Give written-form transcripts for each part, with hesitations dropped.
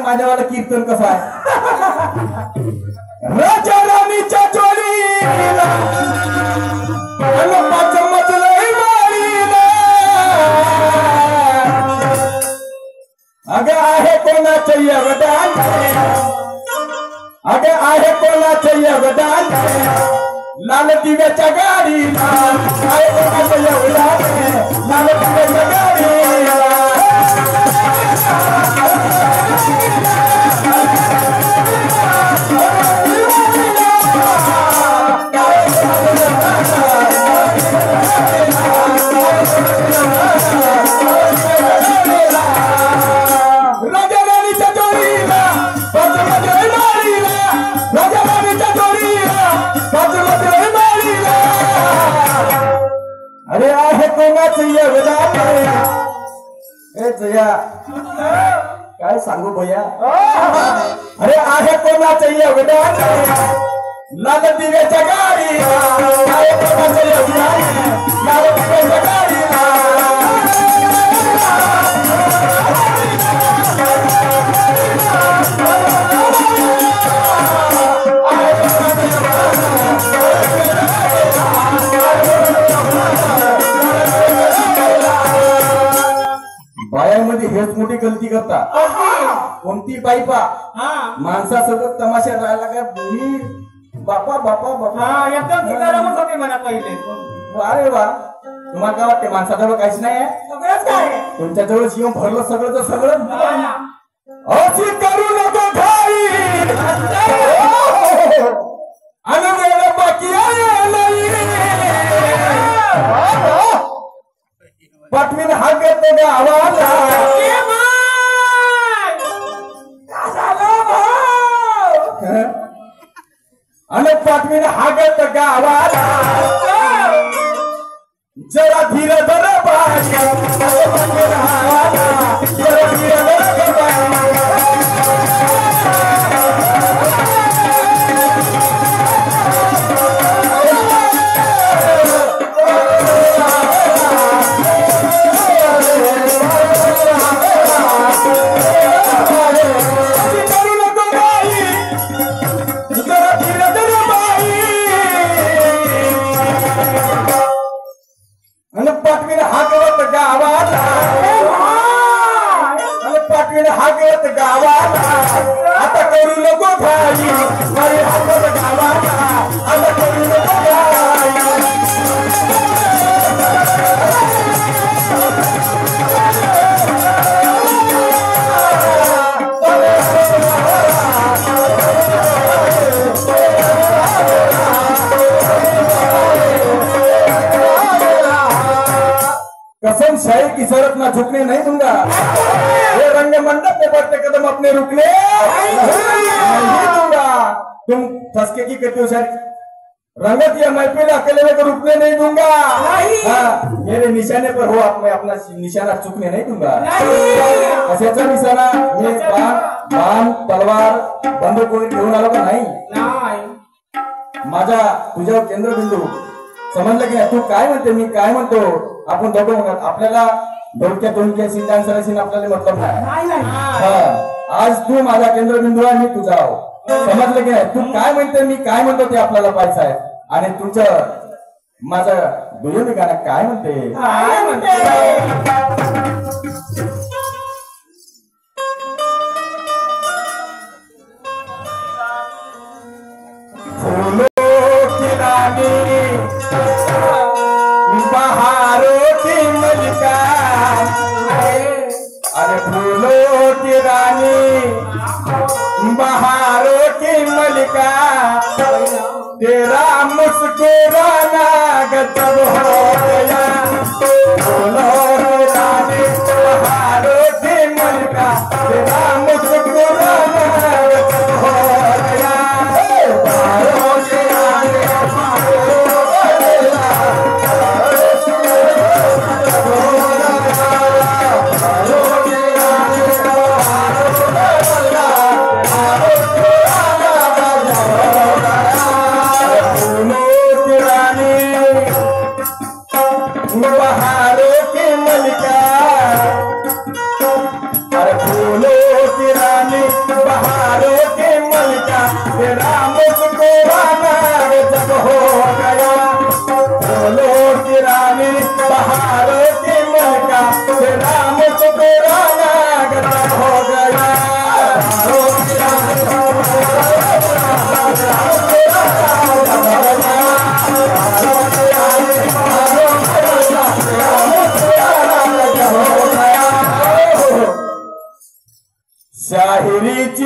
माझ्यावाला कीर्तन कसं आहे राजा राणीच्या चोरीला अगं आहे कोणाचं योगदान अगं आहे कोणाचं योगदान लाल दिव्याच्या गाडीला आहे कोणाचं योगदान लाल दिव्याच्या गाडीला अरे आहे कोणाचं योगदान ए जया काय सांगू भैया अरे आहे कोणाचं योगदान लाल दिव्याच्या गाडीला आहे कोणाचं योगदान लाल दिव्याच्या गाडीला बायामध्ये हेच मोठी गलती करता कोणती बाई पा माणसासोबत तमाशा राहायला का बापा बापा बापा एकदम गरमच होते मला पहिले. अरे वा तुम्हाला काय वाटते माणसाजवळ काहीच नाही आहे सगळंच काय तुमच्याजवळ येऊन भरलं सगळं सगळं अशी करू नको घाई आणि वेळ बाकी पाठवीन हा करतो गावाला आणि पाठवीन हा करतो गावाला जरा धीरे धर बाळा जरा धीरे धर बाळा हागत गावाला आता करू नको घाई अरे हागत गावाला आता करू नको घाई कसम शाही की शरत ना झुकने नहीं दूंगा ये रंग मंडप में बढ़ते कदम अपने रुकने नहीं दूंगा तुम फसके की कहते हो शायद रंगत या महफिल अकेले में रुकने नहीं दूंगा मेरे निशाने पर हो आप मैं अपना निशाना चुकने नहीं दूंगा कशाचा निशाना मी बाण तलवार बंदूक वगैरे घेऊन आलो का नाही माझा तुझ्यावर केंद्रबिंदू समजलं की तू काय म्हणते मी काय म्हणतो आपण दोघं म्हणत आपल्याला डोक्या दोनक्या सिंधान सरसीन आपल्याला मतलब नाही आज तू माझा केंद्रबिंदू आहे मी तुझा समजलं की नाही तू काय म्हणते मी काय म्हणतो ते आपल्याला पाहायचं आहे आणि तुझं माझं दुय्यम गाणं काय म्हणते बहारों की मलिका अरे फूलों की रानी बहारों की मलिका तेरा मुस्कुराना गजब हो गया फूलों की रानी बहारों की मलिका तेरा मुस्कुराना गजब हो गया बहारों की रानी बहारों की मलिका अरे फूलों की रानी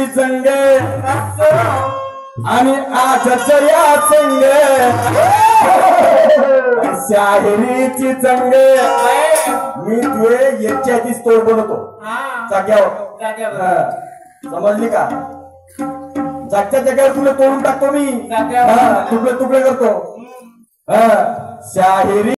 चंग आणि आजच या चंग शाहिरीची चंग मी तुझे याच्या आधीच तोड बनवतो जाग्यावर हा. समजली का जागच्या जाग्यावर तुला तोडून टाकतो मी तुकडे तुकडे करतो शाहिरी